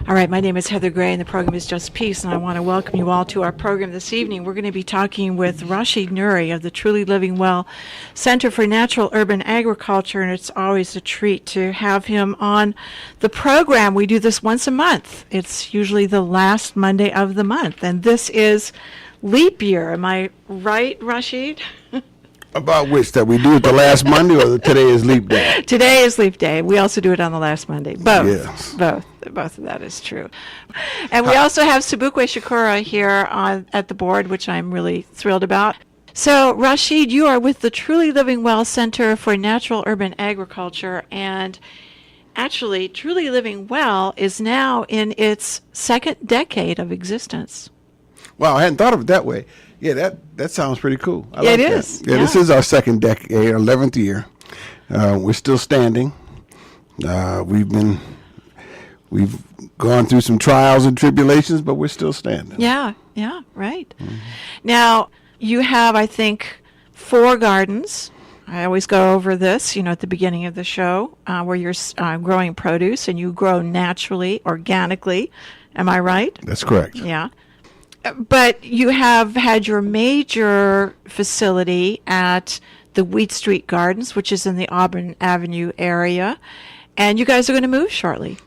All right, my name is Heather Gray, and the program is Just Peace, and I want to welcome you all to our program this evening. We're going to be talking with Rashid Nuri of the Truly Living Well Center for Natural Urban Agriculture, and it's always a treat to have him on the program. We do this once a month. It's usually the last Monday of the month, and this is leap year. Am I right, Rashid? About which, that we do it the last Monday or today is leap day? Today is leap day. We also do it on the last Monday. Both. Yes. Both of that is true. And we also have Sabukwe Shakura here at the board, which I'm really thrilled about. So, Rashid, you are with the Truly Living Well Center for Natural Urban Agriculture, and actually, Truly Living Well is now in its second decade of existence. Wow, I hadn't thought of it that way. Yeah, that sounds pretty cool. I Yeah, like it that. is. Yeah, Yeah. this is our second decade, 11th year. We're still standing. We've gone through some trials and tribulations, but we're still standing. Yeah, right. Mm-hmm. Now, you have, I think, 4 gardens. I always go over this, at the beginning of the show, where you're growing produce, and you grow naturally, organically. Am I right? That's correct. Yeah. But you have had your major facility at the Wheat Street Gardens, which is in the Auburn Avenue area, and you guys are going to move shortly.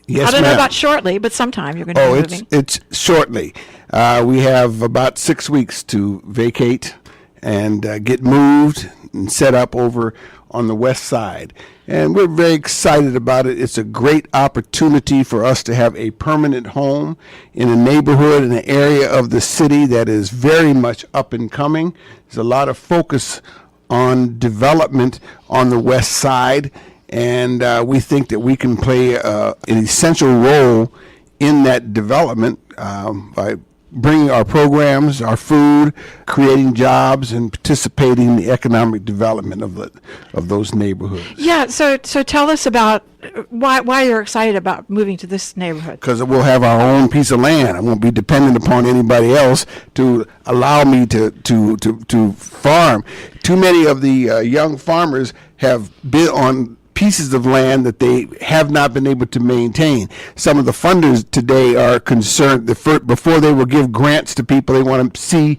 Yes, I don't know ma'am. about shortly, but sometime you're going to be moving. It's shortly. We have about 6 weeks to vacate and get moved and set up over on the west side. And we're very excited about it. It's a great opportunity for us to have a permanent home in a neighborhood, in an area of the city that is very much up and coming. There's a lot of focus on development on the west side, and we think that we can play an essential role in that development by bringing our programs, our food, creating jobs, and participating in the economic development of those neighborhoods. Yeah, so tell us about why you're excited about moving to this neighborhood. Because we'll have our own piece of land. I won't be dependent upon anybody else to allow me to farm. Too many of the young farmers have been on pieces of land that they have not been able to maintain. Some of the funders today are concerned that before they will give grants to people, they want to see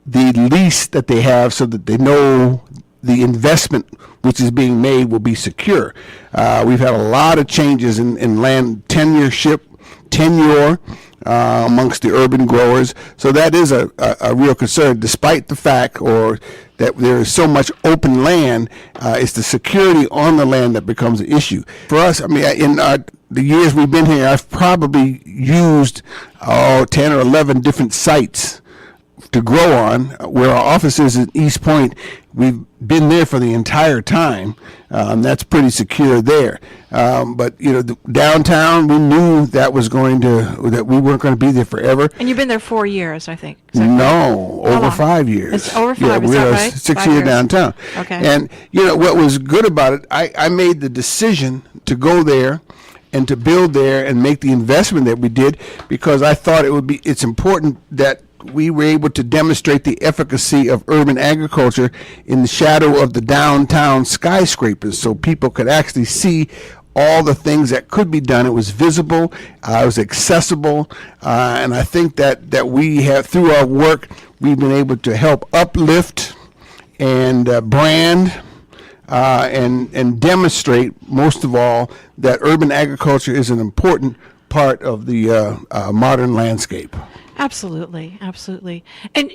the lease that they have so that they know the investment which is being made will be secure. We've had a lot of changes in land tenure amongst the urban growers. So that is a real concern, despite the fact that there is so much open land. It's the security on the land that becomes an issue. For us, in the years we've been here, I've probably used 10 or 11 different sites to grow on. Where our office is in East Point, we've been there for the entire time. That's pretty secure there. But downtown, we knew that we weren't going to be there forever. And you've been there 4 years, I think. No, over 5 years. It's over 5. Yeah, is that we're right? 6 years downtown. Okay. And what was good about it, I made the decision to go there and to build there and make the investment that we did because I thought it's important that we were able to demonstrate the efficacy of urban agriculture in the shadow of the downtown skyscrapers so people could actually see all the things that could be done. It was visible, it was accessible, and I think that we have, through our work, we've been able to help uplift and brand and demonstrate, most of all, that urban agriculture is an important part of the modern landscape. Absolutely. And,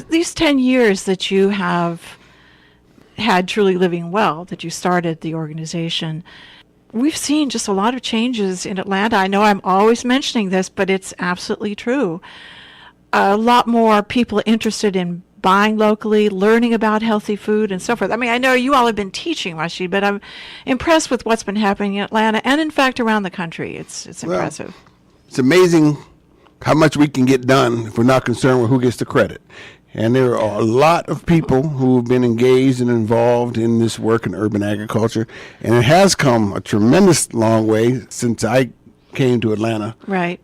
these 10 years that you have had Truly Living Well, that you started the organization, we've seen just a lot of changes in Atlanta. I know I'm always mentioning this, but it's absolutely true. A lot more people interested in buying locally, learning about healthy food and so forth. I know you all have been teaching, Rashid, but I'm impressed with what's been happening in Atlanta and, in fact, around the country. It's impressive. It's amazing how much we can get done if we're not concerned with who gets the credit. And there are a lot of people who have been engaged and involved in this work in urban agriculture, and it has come a tremendous long way since I came to Atlanta. Right.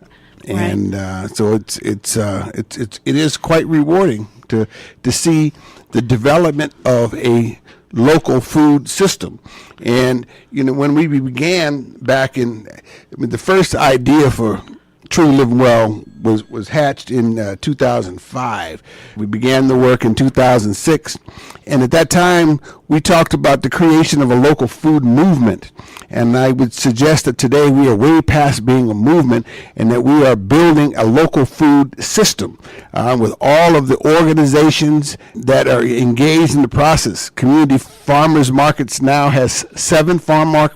And so it is quite rewarding to see the development of a local food system. And, when we began back the first idea for Truly Living Well was hatched in 2005. We began the work in 2006, and at that time we talked about the creation of a local food movement. And I would suggest that today we are way past being a movement, and that we are building a local food system with all of the organizations that are engaged in the process. Community Farmers Markets now has 7 farmers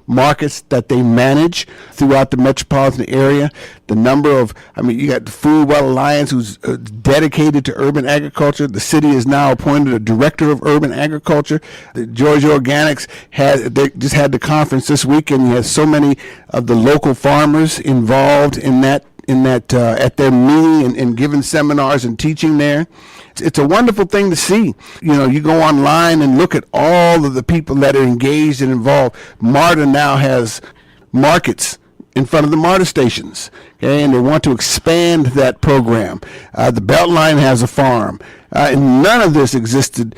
markets that they manage throughout the metropolitan area. The number of, you got the Food Well Alliance, who's dedicated to urban agriculture. The city has now appointed a director of urban agriculture. The Georgia Organics they just had the conference this weekend. You had so many of the local farmers involved in that at their meeting and giving seminars and teaching there. It's a wonderful thing to see. You go online and look at all of the people that are engaged and involved. MARTA now has markets in front of the MARTA stations, okay, and they want to expand that program. The Beltline has a farm, and none of this existed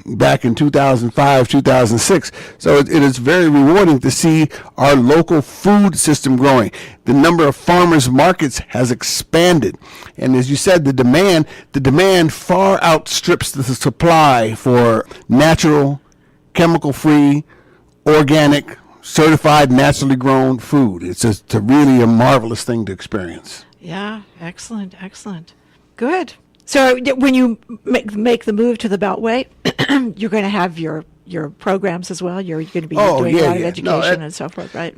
back in 2005, 2006. So it is very rewarding to see our local food system growing. The number of farmers markets has expanded. And as you said, the demand far outstrips the supply for natural, chemical-free, organic, certified, naturally grown food. It's really a marvelous thing to experience. Yeah, excellent. Good. So when you make the move to the Beltway, you're going to have your programs as well. You're going to be doing a lot of education and so forth, right?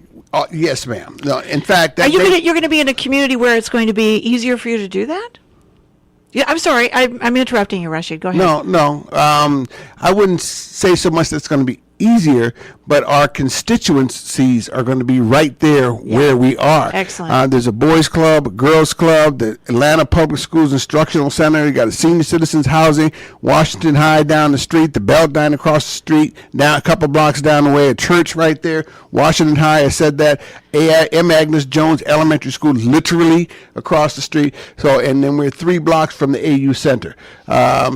Yes, ma'am. No, in fact, you're going to be in a community where it's going to be easier for you to do that? Yeah, I'm sorry. I'm interrupting you, Rashid. Go ahead. No. I wouldn't say so much that it's going to be easier, but our constituencies are going to be right there where we are. Excellent. There's a boys club, a girls club, the Atlanta Public Schools Instructional Center. You got a senior citizens housing, Washington High down the street, the Beltline across the street, down a couple blocks down the way, a church right there. Washington High, I said that. M. Agnes Jones Elementary School, literally across the street. So, and then we're 3 blocks from the AU Center.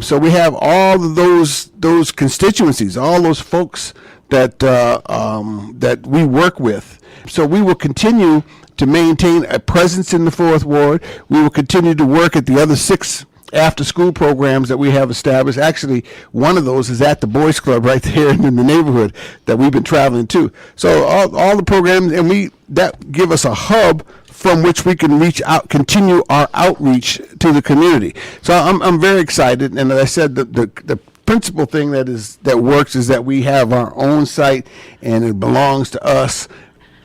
So we have all of those constituencies, all those folks that we work with. So we will continue to maintain a presence in the 4th Ward. We will continue to work at the other 6 after-school programs that we have established. Actually, one of those is at the Boys Club right there in the neighborhood that we've been traveling to. So all the programs, and that give us a hub from which we can continue our outreach to the community. So I'm very excited, and as I said, the principal thing that works is that we have our own site, and it belongs to us,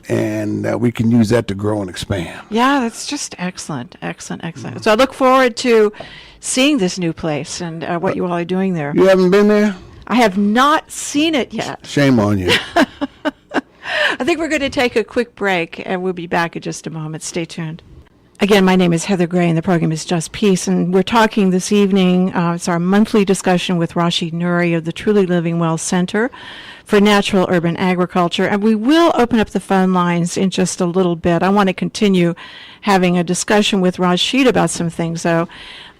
and we can use that to grow and expand. Yeah, that's just excellent. So I look forward to seeing this new place and what you all are doing there. You haven't been there? I have not seen it yet. Shame on you. I think we're going to take a quick break, and we'll be back in just a moment. Stay tuned. Again, my name is Heather Gray, and the program is Just Peace, and we're talking this evening, it's our monthly discussion with Rashid Nuri of the Truly Living Well Center for Natural Urban Agriculture, and we will open up the phone lines in just a little bit. I want to continue having a discussion with Rashid about some things, though.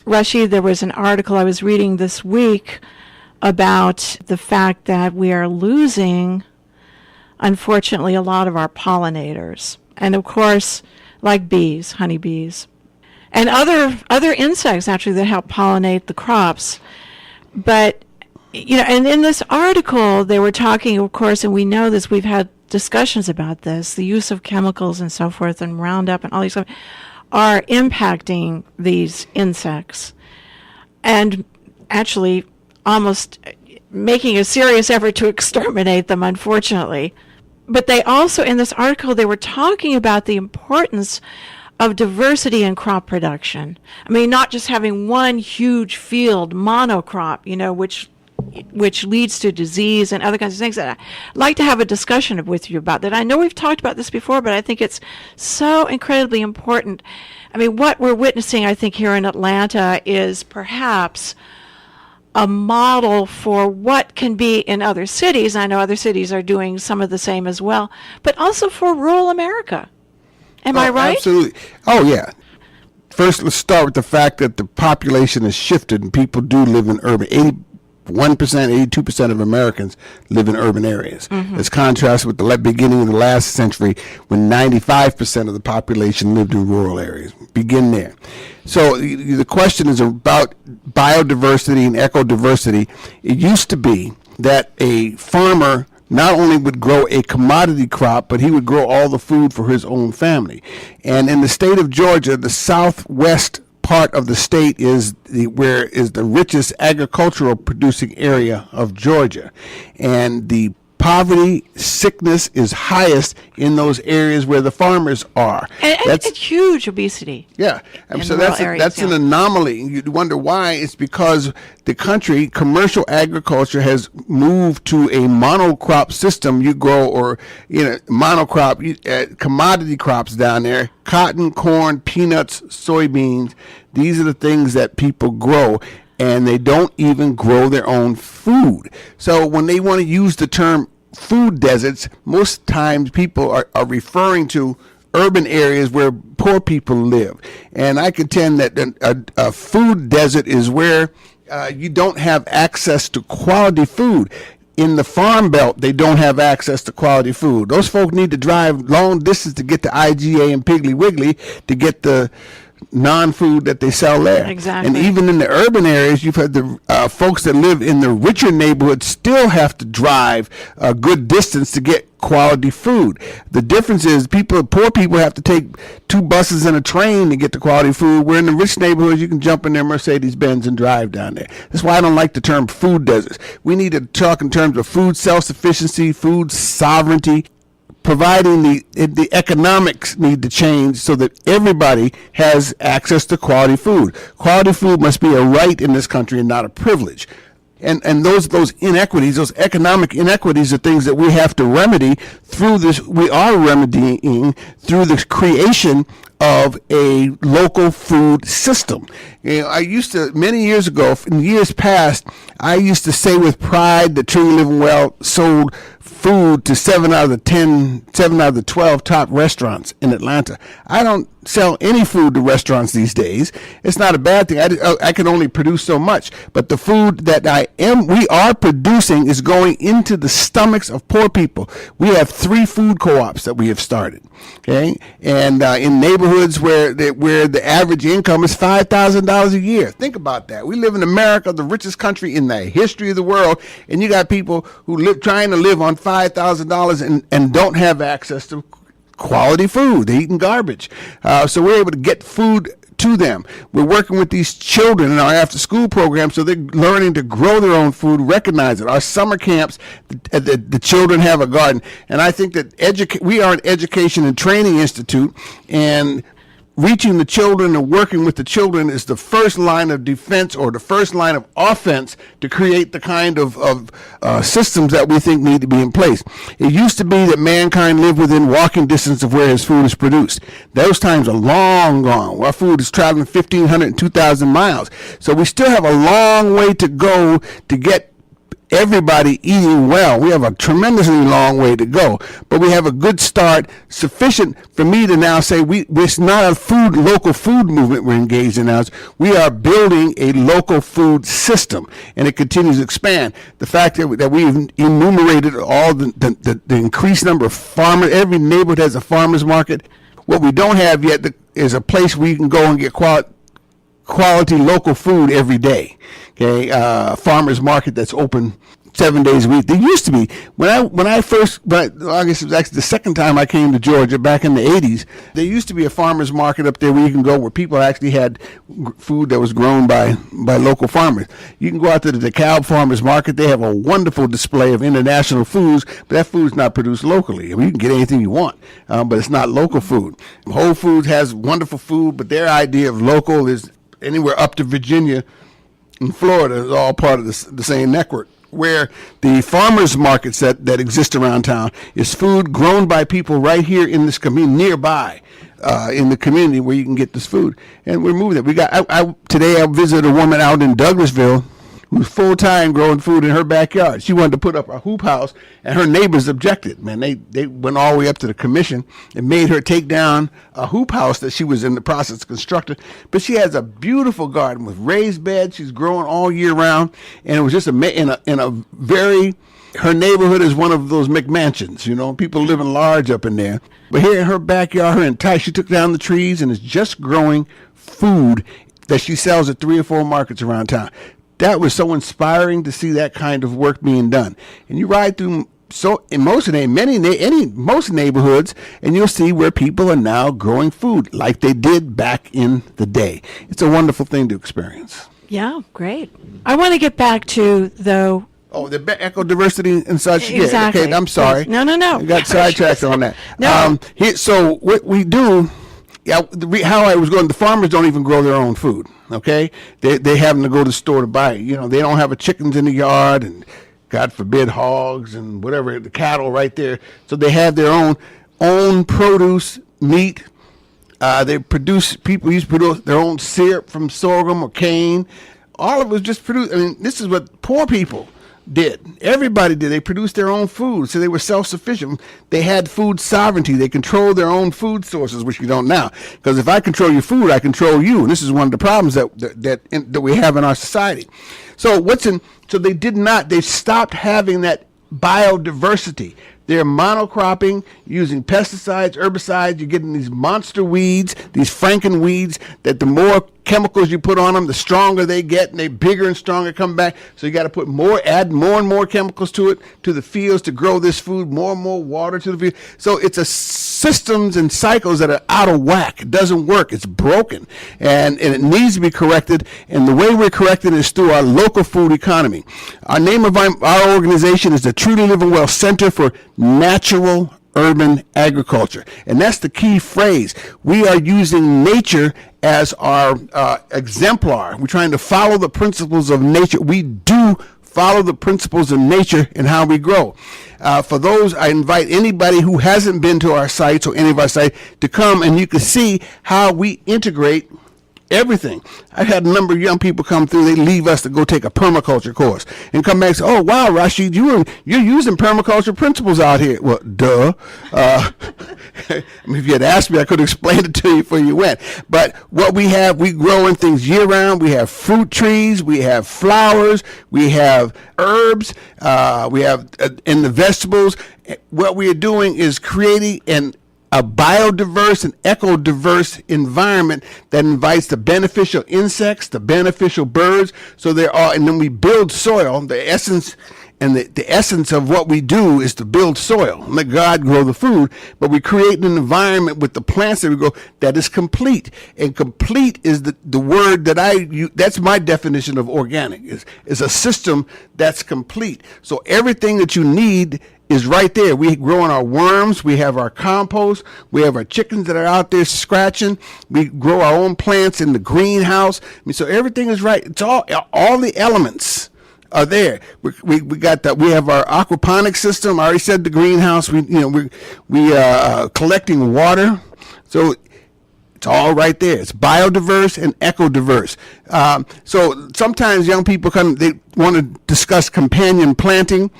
Rashid, there was an article I was reading this week about the fact that we are losing, unfortunately, a lot of our pollinators. And of course, like bees, honeybees, and other insects actually that help pollinate the crops. But, and in this article, they were talking, of course, and we know this, we've had discussions about this, the use of chemicals and so forth, and Roundup and all these stuff, are impacting these insects. And actually almost making a serious effort to exterminate them, unfortunately. But they also, in this article, they were talking about the importance of diversity in crop production. I mean, not just having one huge field monocrop, which leads to disease and other kinds of things. That I'd like to have a discussion with you about that. I know we've talked about this before, but I think it's so incredibly important. I mean, what we're witnessing, I think, here in Atlanta is perhaps a model for what can be in other cities. I know other cities are doing some of the same as well, but also for rural America. Am I right? Absolutely. Oh, yeah. First, let's start with the fact that the population has shifted and people do live in urban. 1%, 82% of Americans live in urban areas. As contrast with the beginning of the last century when 95% of the population lived in rural areas. Begin there. So the question is about biodiversity and ecodiversity. It used to be that a farmer not only would grow a commodity crop, but he would grow all the food for his own family. And in the state of Georgia, the southwest part of the state is the richest agricultural producing area of Georgia. And the poverty, sickness is highest in those areas where the farmers are. And it's huge obesity. Yeah, and so rural areas, that's an anomaly. You'd wonder why. It's because the country, commercial agriculture has moved to a monocrop system. You grow monocrop commodity crops down there: cotton, corn, peanuts, soybeans. These are the things that people grow. And they don't even grow their own food. So when they want to use the term food deserts, most times people are referring to urban areas where poor people live. And I contend that a food desert is where you don't have access to quality food. In the farm belt, they don't have access to quality food. Those folk need to drive long distance to get to IGA and Piggly Wiggly to get the non-food that they sell there. Exactly. And even in the urban areas, you've had the folks that live in the richer neighborhoods still have to drive a good distance to get quality food. The difference is poor people have to take 2 buses and a train to get the quality food, where in the rich neighborhoods you can jump in their Mercedes-Benz and drive down there. That's why I don't like the term food deserts. We need to talk in terms of food self-sufficiency, food sovereignty. Providing the economics need to change so that everybody has access to quality food. Quality food must be a right in this country and not a privilege. And those inequities, those economic inequities, are things that we have to remedy through this. We are remedying through the creation of a local food system. I used to, many years ago, in years past, I used to say with pride that Truly Living Well sold food to 7 out of the 12 top restaurants in Atlanta. I don't sell any food to restaurants these days. It's not a bad thing. I can only produce so much, but the food that we are producing is going into the stomachs of poor people. We have 3 food co-ops that we have started, okay, and in neighborhoods where the average income is $5,000 a year. Think about that. We live in America, the richest country in the history of the world, and you got people who trying to live on $5,000 and don't have access to quality food. They're eating garbage. So we're able to get food to them. We're working with these children in our after-school program, so they're learning to grow their own food, recognize it. Our summer camps, the children have a garden. And I think that we are an education and training institute, and reaching the children and working with the children is the first line of defense or the first line of offense to create the kind of systems that we think need to be in place. It used to be that mankind lived within walking distance of where his food is produced. Those times are long gone. Our food is traveling 1,500 and 2,000 miles. So we still have a long way to go to get everybody eating well. We have a tremendously long way to go, but we have a good start, sufficient for me to now say it's not a local food movement we're engaged in now. We are building a local food system, and it continues to expand. The fact that we've enumerated all the increased number of farmers, every neighborhood has a farmer's market. What we don't have yet is a place where you can go and get quality local food every day. Okay, farmers market that's open 7 days a week. There used to be I guess it was actually the second time I came to Georgia back in the 80s. There used to be a farmers market up there where you can go where people actually had food that was grown by local farmers. You can go out to the DeKalb Farmers Market. They have a wonderful display of international foods, but that food's not produced locally. I mean, you can get anything you want, but it's not local food. Whole Foods has wonderful food, but their idea of local is anywhere up to Virginia and Florida is all part of the same network, where the farmers markets that exist around town is food grown by people right here in this community, nearby, in the community where you can get this food. And we're moving it. Today I visited a woman out in Douglasville who was full-time growing food in her backyard. She wanted to put up a hoop house, and her neighbors objected. Man, they went all the way up to the commission and made her take down a hoop house that she was in the process of constructing. But she has a beautiful garden with raised beds. She's growing all year round, and it was just in a very. Her neighborhood is one of those McMansions, you know, people living large up in there. But here in her backyard, her entire, she took down the trees and is just growing food that she sells at 3 or 4 markets around town. That was so inspiring to see that kind of work being done. And you ride through in most neighborhoods, and you'll see where people are now growing food like they did back in the day. It's a wonderful thing to experience. Yeah, great. I want to get back to, though. Oh, the eco diversity and such. Exactly. Yeah, okay, I'm sorry. Yes. No. I got sidetracked on that. No. So what we do, how I was going, the farmers don't even grow their own food. Okay, they having to go to the store to buy it. You know, they don't have chickens in the yard, and God forbid hogs and whatever, the cattle right there. So they have their own produce, meat. People used to produce their own syrup from sorghum or cane. All of it was just produced. I mean, this is what poor people did. Everybody did. They produced their own food, so they were self-sufficient. They had food sovereignty. They controlled their own food sources, which you don't now. Because if I control your food, I control you, and this is one of the problems that we have in our society. So they did not. They stopped having that biodiversity. They're monocropping, using pesticides, herbicides. You're getting these monster weeds, these frankenweeds, that the more chemicals you put on them, the stronger they get, and they bigger and stronger come back. So you got to add more and more chemicals to the fields to grow this food, more and more water to the field. So it's systems and cycles that are out of whack. It doesn't work. It's broken, and it needs to be corrected. And the way we're correcting is through our local food economy. Our name of our organization is the Truly Living Well Center for Natural Urban Agriculture, and that's the key phrase. We are using nature as our exemplar. We're trying to follow the principles of nature. We do follow the principles of nature in how we grow. For those, I invite anybody who hasn't been to our sites or any of our sites to come, and you can see how we integrate everything. I've had a number of young people come through. They leave us to go take a permaculture course and come back and say, "Oh, wow, Rashid, you're using permaculture principles out here." Well, duh. I mean, if you had asked me, I could explain it to you before you went. But what we have, we growing things year round. We have fruit trees. We have flowers. We have herbs. We have in the vegetables. What we are doing is creating a biodiverse and eco-diverse environment that invites the beneficial insects, the beneficial birds. And then we build soil. The essence of what we do is to build soil. Let God grow the food, but we create an environment with the plants that we grow that is complete. And complete is the word that I use. That's my definition of organic. Is a system that's complete. So everything that you need is right there. We growing our worms. We have our compost. We have our chickens that are out there scratching. We grow our own plants in the greenhouse. I mean, so everything is right. It's all the elements are there. We got that. We have our aquaponic system. I already said the greenhouse. We collecting water. So it's all right there. It's biodiverse and eco-diverse. So sometimes young people they want to discuss companion planting,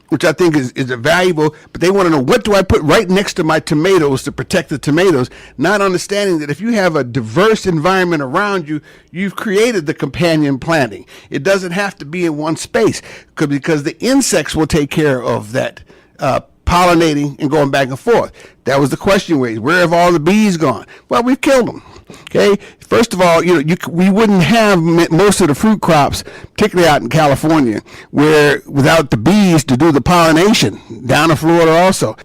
which I think is valuable, but they want to know, what do I put right next to my tomatoes to protect the tomatoes, not understanding that if you have a diverse environment around you, you've created the companion planting. It doesn't have to be in one space, because the insects will take care of that pollinating and going back and forth. That was the question raised. Where have all the bees gone? Well, we've killed them. Okay. First of all, we wouldn't have most of the fruit crops, particularly out in California, without the bees to do the pollination. Down in Florida also.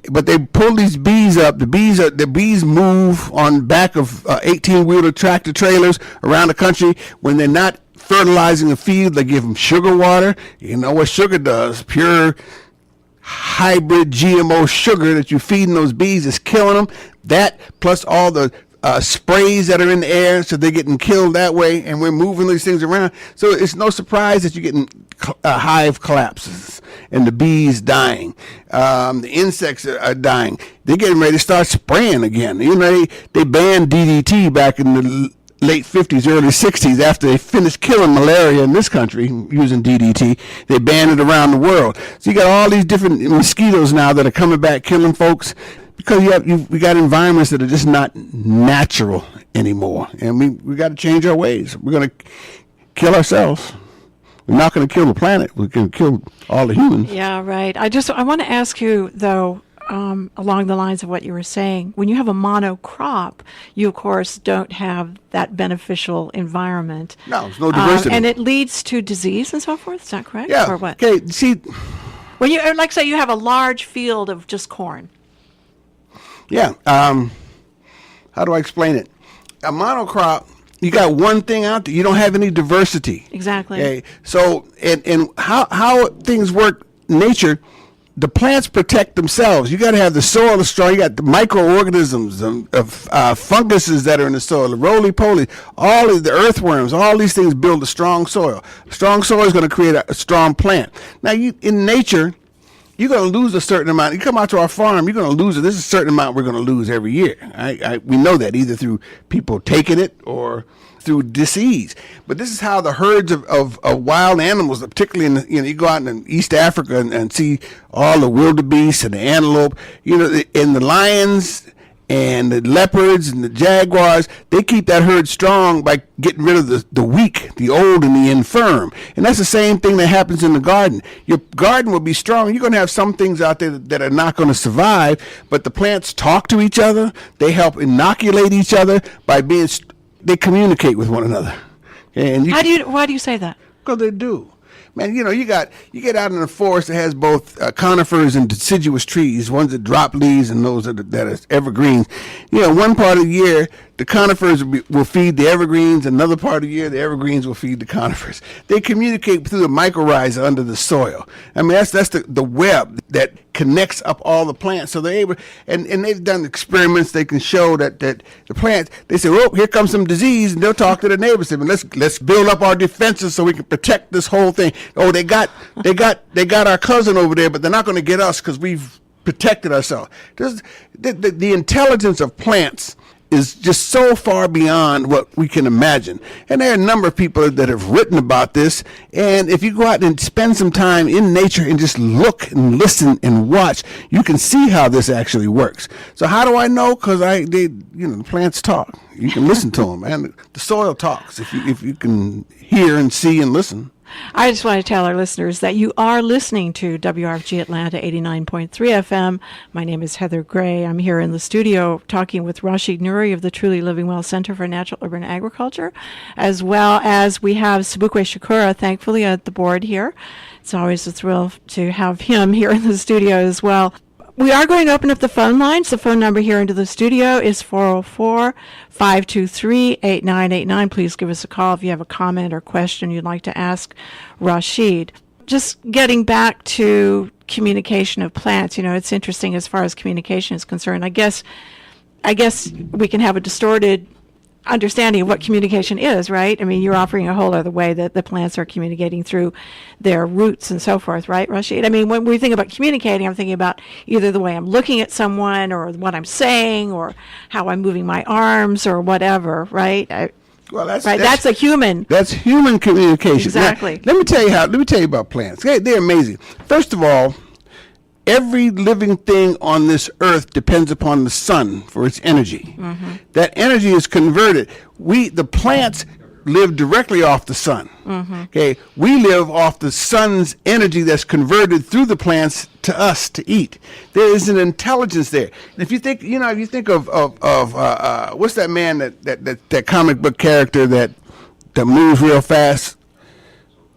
But they pull these bees up. The bees move on back of 18-wheeler tractor trailers around the country. When they're not fertilizing the field, they give them sugar water. You know what sugar does? Pure hybrid GMO sugar that you're feeding those bees is killing them. That plus all the sprays that are in the air, so they're getting killed that way, and we're moving these things around. So it's no surprise that you're getting hive collapses and the bees dying. The insects are dying. They're getting ready to start spraying again. They banned DDT back in the late 50s, early 60s, after they finished killing malaria in this country using DDT, they banned it around the world. So you got all these different mosquitoes now that are coming back killing folks because we got environments that are just not natural anymore, and we got to change our ways. We're going to kill ourselves. We're not going to kill the planet. We're going to kill all the humans. Yeah, right. I want to ask you, though, along the lines of what you were saying, when you have a monocrop, you, of course, don't have that beneficial environment. No, there's no diversity. And it leads to disease and so forth. Is that correct? Yeah. Or what? Okay, see. When you, like, say you have a large field of just corn. Yeah. How do I explain it? A monocrop, you got one thing out there. You don't have any diversity. Exactly. Okay. So, and how things work in nature, the plants protect themselves. You got to have the soil strong. You got the microorganisms of funguses that are in the soil, the roly-poly, all of the earthworms, all these things build a strong soil. Strong soil is going to create a strong plant. Now, in nature, you're going to lose a certain amount. You come out to our farm, you're going to lose it. There's a certain amount we're going to lose every year. We know that either through people taking it or through disease. But this is how the herds of wild animals, particularly you go out in East Africa and see all the wildebeest and the antelope, and the lions and the leopards and the jaguars, they keep that herd strong by getting rid of the weak, the old, and the infirm. And that's the same thing that happens in the garden. Your garden will be strong. You're going to have some things out there that are not going to survive, but the plants talk to each other. They help inoculate each other by they communicate with one another. And Why do you say that? Because they do. Man, you get out in the forest that has both conifers and deciduous trees, ones that drop leaves and those that are evergreens. One part of the year, the conifers will feed the evergreens. Another part of the year, the evergreens will feed the conifers. They communicate through the mycorrhiza under the soil. I mean, that's the web that connects up all the plants. So they're able, and they've done experiments. They can show that the plants, they say, oh, here comes some disease, and they'll talk to the neighbors. And let's build up our defenses so we can protect this whole thing. Oh, they got our cousin over there, but they're not going to get us because we've protected ourselves. The intelligence of plants is just so far beyond what we can imagine. And there are a number of people that have written about this. And if you go out and spend some time in nature and just look and listen and watch, you can see how this actually works. So how do I know? Because the plants talk. You can listen to them, and the soil talks if you can hear and see and listen. I just want to tell our listeners that you are listening to WRFG Atlanta 89.3 FM. My name is Heather Gray. I'm here in the studio talking with Rashid Nuri of the Truly Living Well Center for Natural Urban Agriculture, as well as we have Sabukwe Shakura, thankfully, at the board here. It's always a thrill to have him here in the studio as well. We are going to open up the phone lines. The phone number here into the studio is 404-523-8989. Please give us a call if you have a comment or question you'd like to ask Rashid. Just getting back to communication of plants, it's interesting as far as communication is concerned. I guess we can have a distorted understanding of what communication is, right? I mean, you're offering a whole other way that the plants are communicating through their roots and so forth, right, Rashid? I mean, when we think about communicating, I'm thinking about either the way I'm looking at someone or what I'm saying or how I'm moving my arms or whatever, right? That's a human. That's human communication. Exactly. Now, let me tell you about plants. They're amazing. First of all, every living thing on this earth depends upon the sun for its energy. Mm-hmm. That energy is converted. The plants live directly off the sun. Mm-hmm. Okay, we live off the sun's energy that's converted through the plants to us to eat. There is an intelligence there. And if you think, of what's that man that comic book character that moves real fast?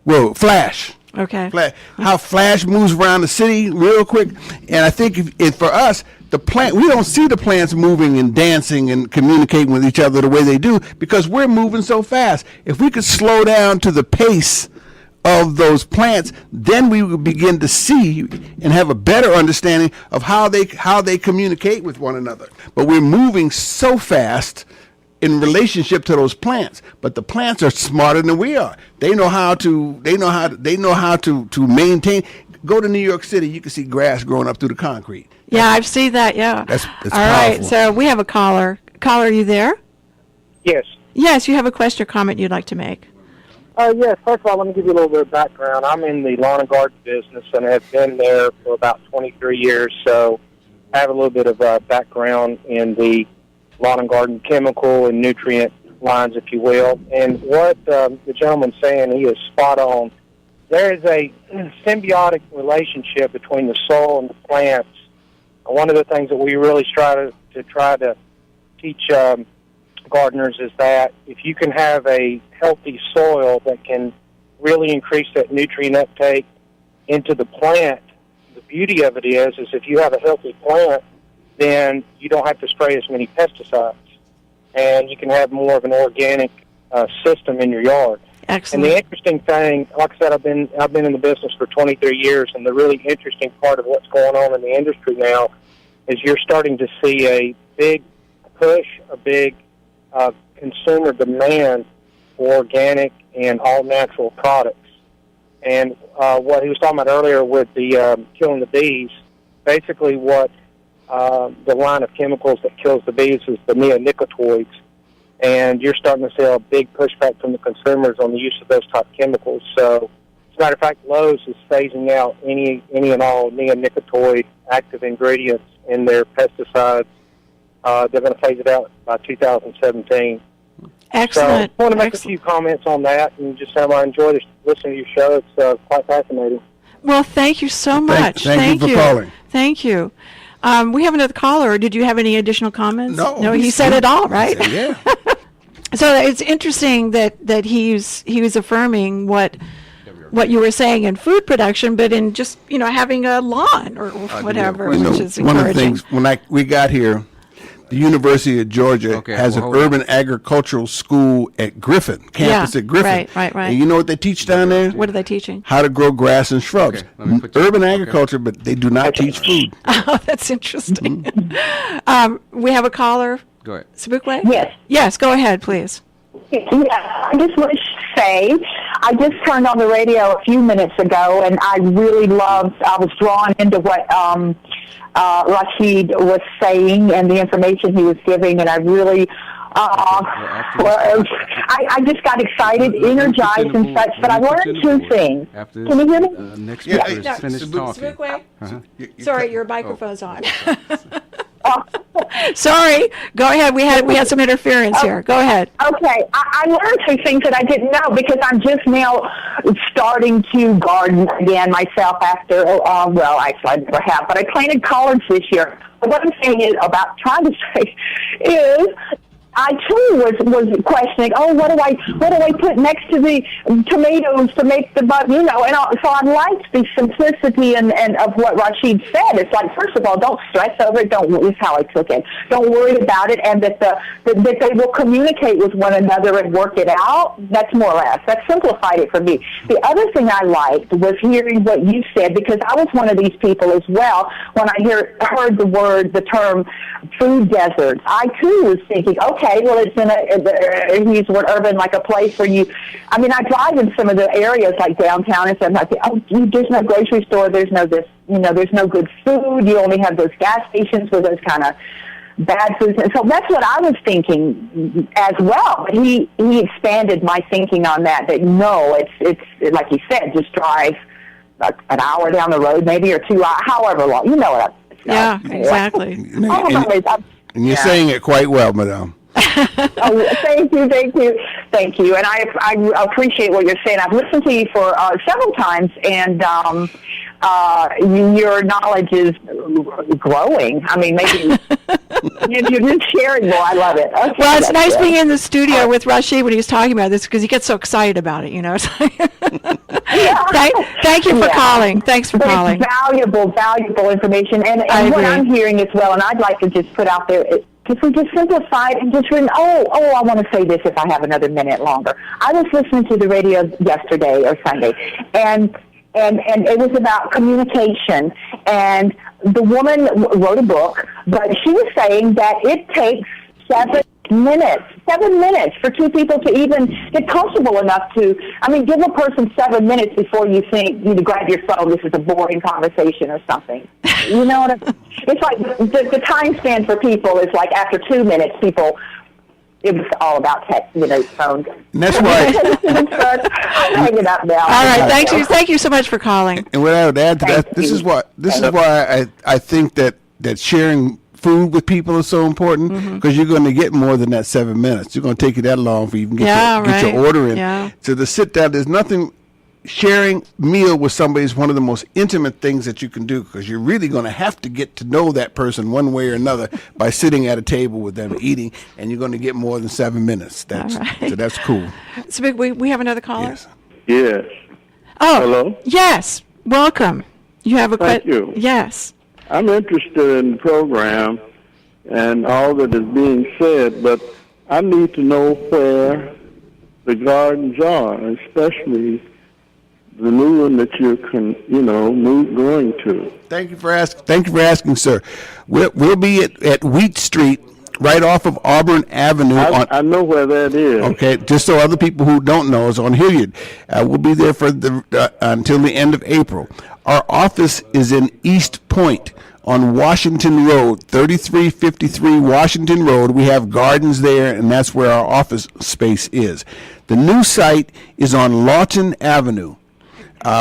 Whoa, Flash. Okay. How Flash moves around the city real quick. And I think if for us, we don't see the plants moving and dancing and communicating with each other the way they do because we're moving so fast. If we could slow down to the pace of those plants, then we would begin to see and have a better understanding of how they communicate with one another. But we're moving so fast in relationship to those plants, but the plants are smarter than we are. They know how to maintain. Go to New York City, you can see grass growing up through the concrete. Yeah, I've seen that. Yeah. That's all powerful. Right. So we have a caller. Caller, are you there? Yes. Yes, you have a question or comment you'd like to make. Yes, first of all, let me give you a little bit of background. I'm in the lawn and garden business and have been there for about 23 years, so I have a little bit of background in the lawn and garden chemical and nutrient lines, if you will. And what the gentleman's saying, he is spot on. There is a symbiotic relationship between the soil and the plants. One of the things that we really try to teach gardeners is that if you can have a healthy soil that can really increase that nutrient uptake into the plant, the beauty of it is if you have a healthy plant, then you don't have to spray as many pesticides, and you can have more of an organic system in your yard. Excellent. And the interesting thing, like I said, I've been in the business for 23 years, and the really interesting part of what's going on in the industry now is you're starting to see a big push, a big consumer demand for organic and all-natural products. And what he was talking about earlier with the killing the bees, basically what the line of chemicals that kills the bees is the neonicotinoids. And you're starting to see a big pushback from the consumers on the use of those type chemicals. So, as a matter of fact, Lowe's is phasing out any and all neonicotinoid active ingredients in their pesticides. They're going to phase it out by 2017. Excellent. So I want to make Excellent. a few comments on that and just say I enjoy listening to your show. It's quite fascinating. Well, thank you so much. Thank you for calling. Thank you. We have another caller. Did you have any additional comments? No, he said it all, right? Yeah. So it's interesting that he was affirming what you were saying in food production, but in just having a lawn or whatever, which is encouraging. One of the things when we got here, the University of Georgia has an urban agricultural school at Griffin, campus at Griffin. Right. And you know what they teach down there? What are they teaching? How to grow grass and shrubs. Okay, let me put you- Urban okay. agriculture, but they do not teach food. Oh, that's interesting. We have a caller. Go ahead. Sabukwe? Yes. Yes, go ahead, please. Yeah, I just want to say, I just turned on the radio a few minutes ago, and I really I was drawn into what Rashid was saying and the information he was giving, and I really, I just got excited, energized and such, but I learned two things. Can you hear me? Next Yeah, speaker is finished talking. Sabukwe? You- Sorry, your microphone's on. Sorry. Go ahead. We had some interference here. Go ahead. Okay, I learned some things that I didn't know because I'm just now starting to garden again myself after, well, actually I never have, but I planted collards this year. But what I'm saying is, trying to say is, I too was questioning. Oh, what do I put next to the tomatoes to make the and so I liked the simplicity and of what Rashid said. It's like, first of all, don't stress over it. Is how I took it. Don't worry about it, and that they will communicate with one another and work it out. That's more or less. That simplified it for me. The other thing I liked was hearing what you said, because I was one of these people as well. When I heard the term food deserts, I too was thinking, okay, well, it's he used the word urban, like a place where I drive in some of the areas like downtown and stuff, and I think, there's no grocery store, there's no there's no good food, you only have those gas stations with those kind of bad foods. And so that's what I was thinking as well. But he expanded my thinking on that no, it's like he said, just drive an hour down the road maybe, or 2 hours, however long, you know what Yeah, exactly. And you're saying it quite well, madam. Thank you. And I appreciate what you're saying. I've listened to you for several times, and your knowledge is growing. I mean, maybe you're just sharing more. I love it. Okay, Well, it's nice being in the studio with Rashid when he's talking about this, because he gets so excited about it, It's like thank you for calling. Thanks for calling. It's valuable information. And what I'm hearing as well, and I'd like to just put out there, if we just simplified and just written, I want to say this if I have another minute longer. I was listening to the radio yesterday or Sunday, and it was about communication. And the woman wrote a book, but she was saying that it takes 7 minutes for two people to even get comfortable enough to, give a person 7 minutes before you think, you grab your phone, this is a boring conversation or something. You know what I mean? It's like the time span for people is like after 2 minutes, people it was all about text, phone. And that's why. I'm hanging up now. All right. Thank you so much for calling. And what I would add to that, Thank this you. is why I think that sharing food with people is so important, because you're going to get more than that 7 minutes. You're going to take you that long for you can get your order in. Yeah. So to sit down, there's nothing. Sharing meal with somebody is one of the most intimate things that you can do, because you're really going to have to get to know that person one way or another by sitting at a table with them eating, and you're going to get more than 7 minutes. So that's cool. So we have another caller? Yes. Yes. Oh, Hello? yes. Welcome. You have a Thank you. Yes. I'm interested in the program and all that is being said, but I need to know where the gardens are, especially the new one that you're going to. Thank you for asking, sir. We'll be at Wheat Street, right off of Auburn Avenue. I know where that is. Okay, just so other people who don't know, is on Hilliard. We'll be there for until the end of April. Our office is in East Point on Washington Road, 3353 Washington Road. We have gardens there, and that's where our office space is. The new site is on Lawton Avenue,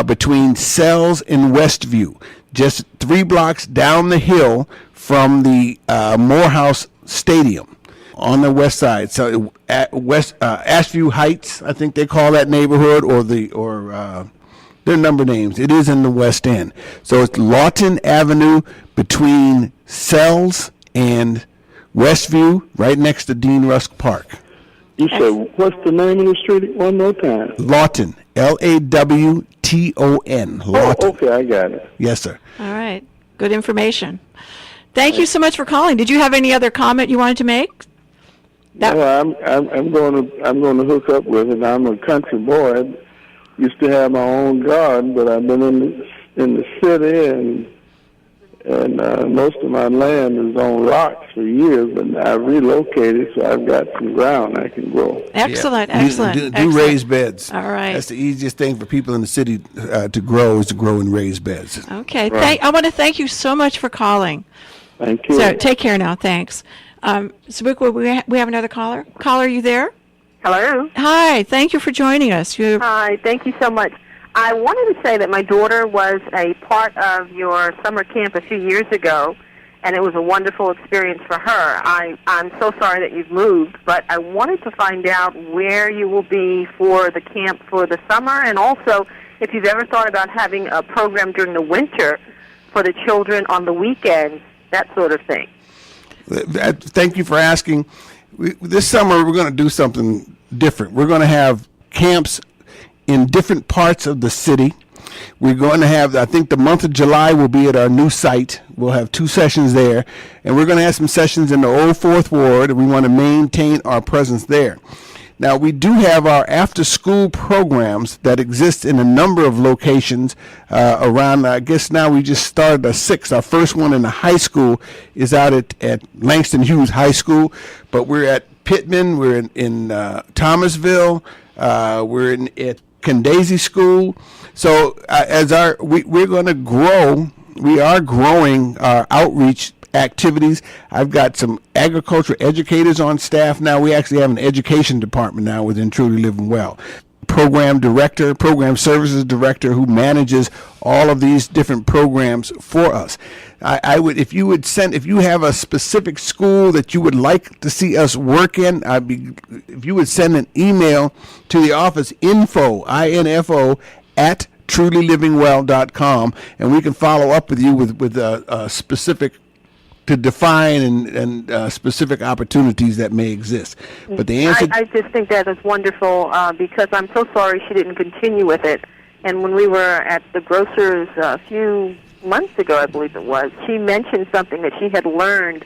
between Sells and Westview, just 3 blocks down the hill from the Morehouse Stadium on the west side. So at Ashview Heights, I think they call that neighborhood, or their number names. It is in the West End. So it's Lawton Avenue between Sells and Westview, right next to Dean Rusk Park. You said, what's the name of the street one more time? Lawton, Lawton. Lawton. Oh, okay, I got it. Yes, sir. All right. Good information. Thank you so much for calling. Did you have any other comment you wanted to make? No, I'm going to hook up with it. I'm a country boy. I used to have my own garden, but I've been in the city, and most of my land is on rocks for years, but I relocated, so I've got some ground I can grow. Excellent, Yeah. excellent. Do excellent. raised beds. All right. That's the easiest thing for people in the city to grow, is to grow in raised beds. Okay. Right. I want to thank you so much for calling. Thank you. So take care now. Thanks. Sabukwa, we have another caller. Caller, are you there? Hello. Hi. Thank you for joining us. Hi. Thank you so much. I wanted to say that my daughter was a part of your summer camp a few years ago, and it was a wonderful experience for her. I'm so sorry that you've moved, but I wanted to find out where you will be for the camp for the summer, and also if you've ever thought about having a program during the winter for the children on the weekends, that sort of thing. Thank you for asking. This summer, we're going to do something different. We're going to have camps in different parts of the city. We're going to have, I think the month of July will be at our new site. We'll have 2 sessions there. And we're going to have some sessions in the old 4th Ward, and we want to maintain our presence there. Now, we do have our after-school programs that exist in a number of locations around. I guess now we just started a 6th. Our first one in the high school is out at Langston Hughes High School, but we're at Pittman, we're in Thomasville, we're at Candazy School. So we're going to grow. We are growing our outreach activities. I've got some agriculture educators on staff now. We actually have an education department now within Truly Living Well. Program services director who manages all of these different programs for us. I would, if you have a specific school that you would like to see us work in, if you would send an email to the office, info at trulylivingwell.com, and we can follow up with you with a specific, to define and specific opportunities that may exist. But the answer, I just think that is wonderful because I'm so sorry she didn't continue with it. And when we were at the grocer's a few months ago, I believe it was, she mentioned something that she had learned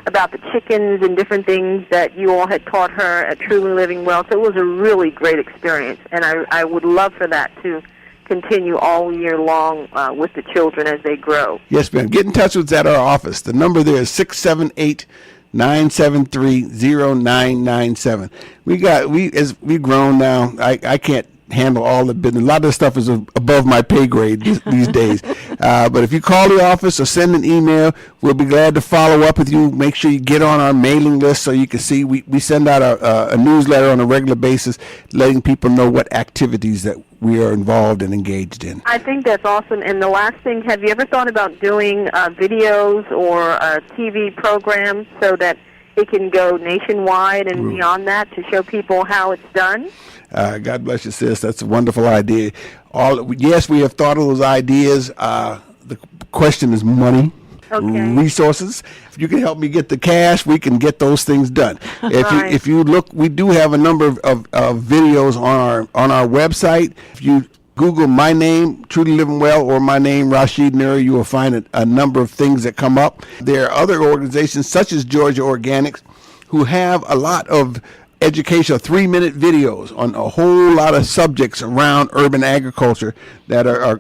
about the chickens and different things that you all had taught her at Truly Living Well. So it was a really great experience, and I would love for that to continue all year long with the children as they grow. yes, ma'am. Get in touch with us at our office. The number there is 678-973-0997. We've grown now. I can't handle all the business. A lot of the stuff is above my pay grade these days. But if you call the office or send an email, we'll be glad to follow up with you. Make sure you get on our mailing list so you can see we send out a newsletter on a regular basis, letting people know what activities that we are involved and engaged in. I think that's awesome. And the last thing, have you ever thought about doing videos or a TV program so that it can go nationwide and beyond that to show people how it's done? God bless you, sis. That's a wonderful idea. Yes, we have thought of those ideas. The question is money. Okay. Resources. If you can help me get the cash, we can get those things done. If you look, we do have a number of videos on our website. If you Google my name, Truly Living Well, or my name, Rashid Nuri, you will find a number of things that come up. There are other organizations such as Georgia Organics who have a lot of educational 3-minute videos on a whole lot of subjects around urban agriculture that are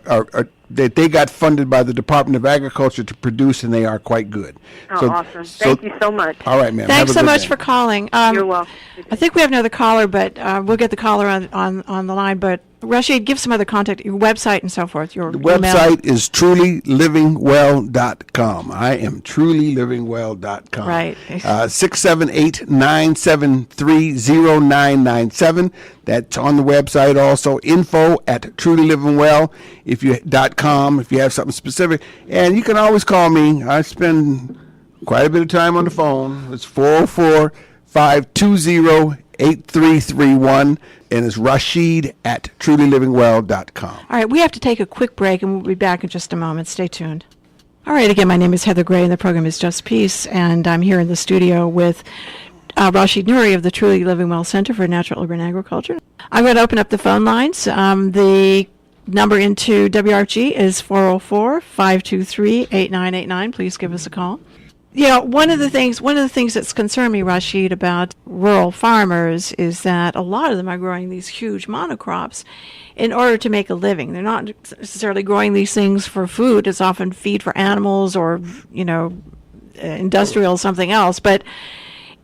that they got funded by the Department of Agriculture to produce, and they are quite good. Oh, awesome. Thank you so much. All right, ma'am. Thanks Have a so good much day. for calling. You're welcome. I think we have another caller, but we'll get the caller on the line. But Rashid, give some other contact, your website and so forth. Your The email. website is trulylivingwell.com. I am trulylivingwell.com. Right. 678-973-0997. That's on the website also. info@trulylivingwell.com if you have something specific. And you can always call me. I spend quite a bit of time on the phone. It's 404-520-8331. And it's Rashid@trulylivingwell.com. All right, we have to take a quick break, and we'll be back in just a moment. Stay tuned. All right, again, my name is Heather Gray, and the program is Just Peace, and I'm here in the studio with Rashid Nuri of the Truly Living Well Center for Natural Urban Agriculture. I'm going to open up the phone lines. The number into WRFG is 404-523-8989. Please give us a call. You know, one of the things that's concerned me, Rashid, about rural farmers is that a lot of them are growing these huge monocrops in order to make a living. They're not necessarily growing these things for food. It's often feed for animals or, industrial something else. But,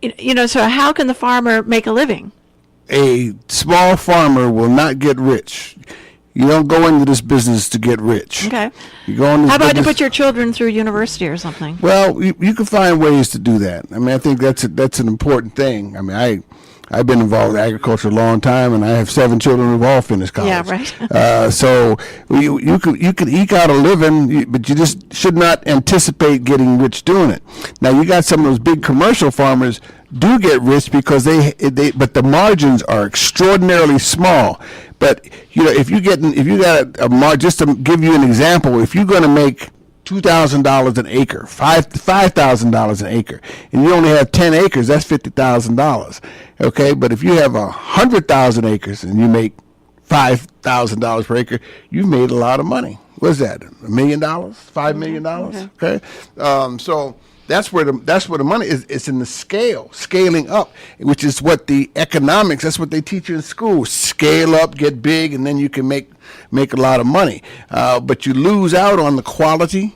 so how can the farmer make a living? A small farmer will not get rich. You don't go into this business to get rich. Okay. You go in this How about to business- put your children through university or something? Well, you can find ways to do that. I mean, I think that's an important thing. I mean, I've been involved in agriculture a long time, and I have 7 children who've all finished college. Yeah, right. So you could eke out a living, but you just should not anticipate getting rich doing it. Now, you got some of those big commercial farmers do get rich because but the margins are extraordinarily small. But if you got a margin, just to give you an example, if you're going to make $2,000 an acre, $5,000 an acre, and you only have 10 acres, that's $50,000. Okay, but if you have 100,000 acres and you make $5,000 per acre, you've made a lot of money. What's that? $1 million? $5 million? Okay, so. That's where the money is. It's in the scaling up, which is what the economics. That's what they teach you in school. Scale up, get big, and then you can make a lot of money. But you lose out on the quality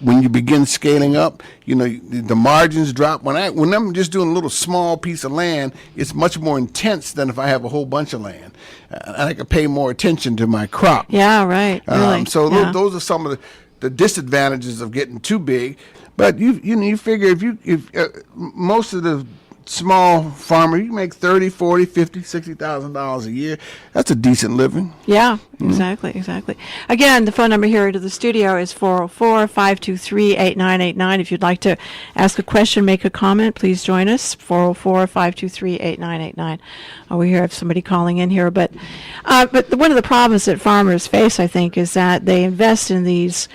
when you begin scaling up. The margins drop. When I'm just doing a little small piece of land, it's much more intense than if I have a whole bunch of land. And I can pay more attention to my crop. Yeah, right. Really. Those are some of the disadvantages of getting too big. But you figure if most of the small farmer, you make $30,000, $40,000, $50,000, $60,000 a year. That's a decent living. Yeah, exactly. Again, the phone number here to the studio is 404-523-8989. If you'd like to ask a question, make a comment, please join us. 404-523-8989. We hear of somebody calling in here, but one of the problems that farmers face, I think, is that they invest in these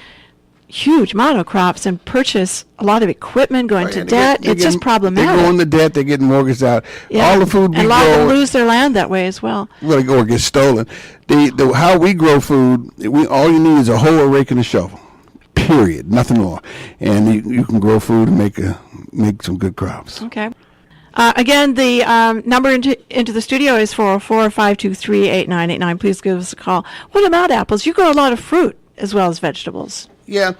huge monocrops and purchase a lot of equipment, go into debt. It's just problematic. They go into debt. They get mortgaged out. Yeah. All the food we grow. And a lot of them lose their land that way as well. Well, or get stolen. How we grow food, all you need is a hoe, a rake, and a shovel. Period. Nothing more. And you can grow food and make some good crops. Okay. Again, the number into the studio is 404-523-8989. Please give us a call. What about apples? You grow a lot of fruit as well as vegetables. Yeah,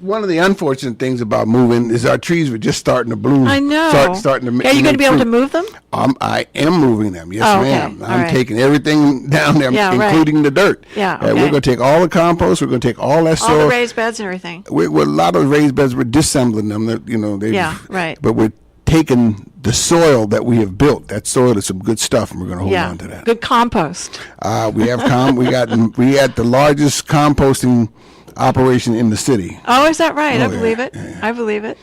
one of the unfortunate things about moving is our trees were just starting to bloom. I know. Starting to. Are you going to be able to fruit. move them? I am moving them. Yes, Oh, okay. ma'am. All I'm right. taking everything down there, Yeah, right. including the dirt. Yeah, We're okay. going to take all the compost. We're going to take all that All soil. the raised beds and everything. A lot of raised beds, we're disassembling them. Yeah, right. But we're taking the soil that we have built. That soil is some good stuff, and we're going to hold Yeah. on to that. Good compost. We have we had the largest composting operation in the city. Oh, is that right? Oh, I believe yeah, it. yeah. I believe it.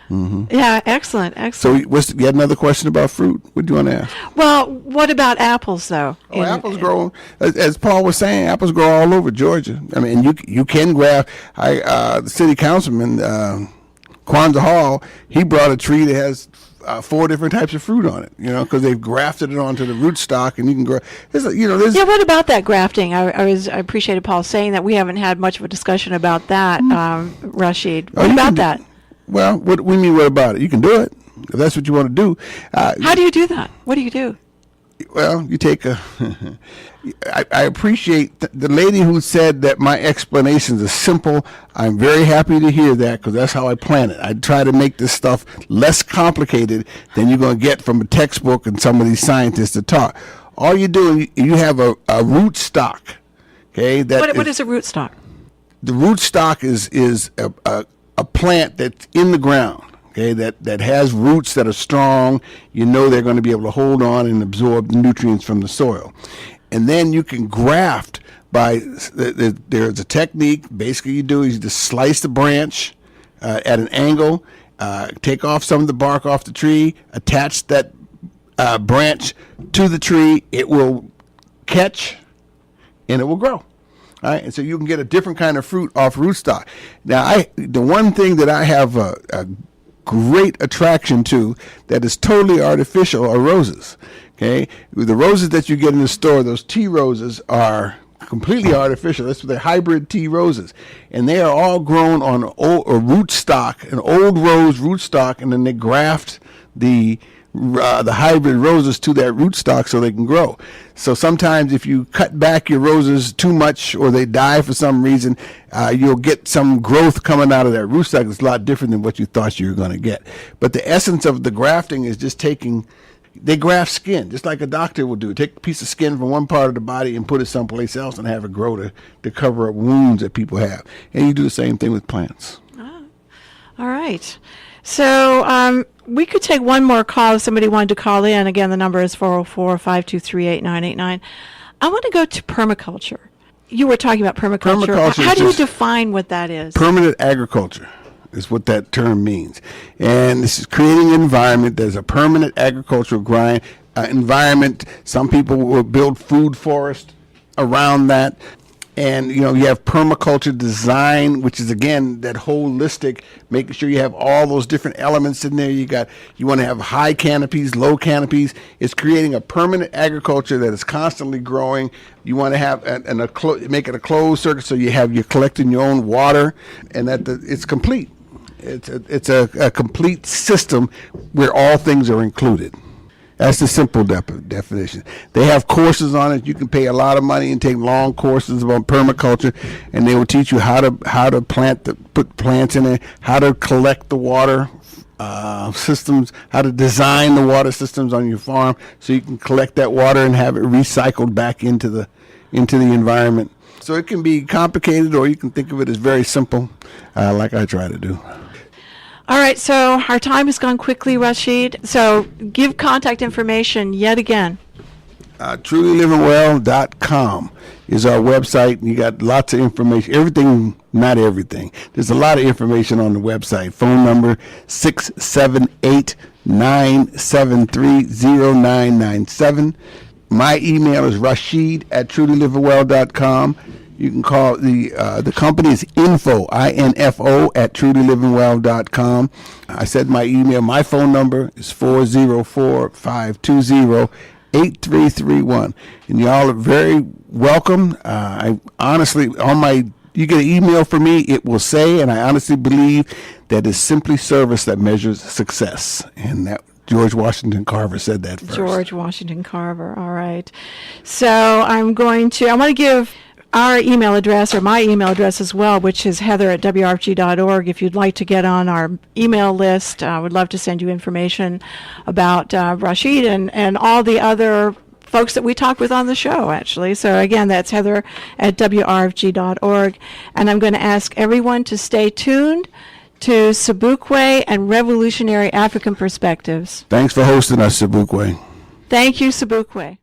Yeah, excellent, So, excellent. you had another question about fruit? What do you want to ask? Well, what about apples, though? Oh, apples grow, as Paul was saying, apples grow all over Georgia. I mean, you can grab. The city councilman, Kwanzaa Hall, he brought a tree that has 4 different types of fruit on it. Because they've grafted it onto the rootstock, and you can grow. There's. Yeah, what about that grafting? I appreciated Paul saying that. We haven't had much of a discussion about that, Rashid. What you about can that? Well, what do you mean? What about it? You can do it if that's what you want to do. How do you do that? What do you do? Well, you take a. I appreciate the lady who said that my explanations are simple. I'm very happy to hear that because that's how I plan it. I try to make this stuff less complicated than you're going to get from a textbook and some of these scientists that talk. All you do, you have a root stock. Okay, What is a rootstock? The root stock is a plant that's in the ground. Okay, that has roots that are strong. They're going to be able to hold on and absorb nutrients from the soil. And then you can graft by, there's a technique. Basically you do is you just slice the branch at an angle, take off some of the bark off the tree, attach that branch to the tree. It will catch and it will grow. All right, and so you can get a different kind of fruit off rootstock. Now, the one thing that I have a great attraction to that is totally artificial are roses. Okay, the roses that you get in the store, those tea roses, are completely artificial. They're hybrid tea roses, and they are all grown on a rootstock, an old rose rootstock, and then they graft the hybrid roses to that rootstock so they can grow. So sometimes if you cut back your roses too much or they die for some reason, you'll get some growth coming out of that rootstock that's a lot different than what you thought you were going to get. But the essence of the grafting is just they graft skin, just like a doctor will do. Take a piece of skin from one part of the body and put it someplace else and have it grow to cover up wounds that people have. And you do the same thing with plants. All right. So we could take one more call if somebody wanted to call in. Again, the number is 404-523-8989. I want to go to permaculture. You were talking about permaculture. Permaculture How is do you just define what that is? Permanent agriculture is what that term means. And this is creating an environment that is a permanent agricultural environment. Some people will build food forest around that. And, you have permaculture design, which is, again, that holistic, making sure you have all those different elements in there. You want to have high canopies, low canopies. It's creating a permanent agriculture that is constantly growing. You want to have make it a closed circuit so you're collecting your own water and that it's complete. It's a complete system where all things are included. That's the simple definition. They have courses on it. You can pay a lot of money and take long courses about permaculture, and they will teach you how to put plants in it, how to collect the water systems, how to design the water systems on your farm so you can collect that water and have it recycled back into the environment. So it can be complicated, or you can think of it as very simple, like I try to do. All right, so our time has gone quickly, Rashid. So give contact information yet again. TrulyLivingWell.com is our website. You got lots of information. Everything, not everything. There's a lot of information on the website. Phone number 678-973-0997. My email is Rashid@TrulyLivingWell.com. You can call the company is info at TrulyLivingWell.com. I said my email. My phone number is 404-520-8331. And y'all are very welcome. I honestly, you get an email from me, it will say, and I honestly believe that it's simply service that measures success. And that George Washington Carver said that first. George Washington Carver. All right. So I want to give our email address, or my email address as well, which is heather@wrfg.org. If you'd like to get on our email list, I would love to send you information about Rashid and all the other folks that we talk with on the show, actually. So again, that's heather@wrfg.org. And I'm going to ask everyone to stay tuned to Sobukwe and Revolutionary African Perspectives. Thanks for hosting us, Sobukwe. Thank you, Sobukwe.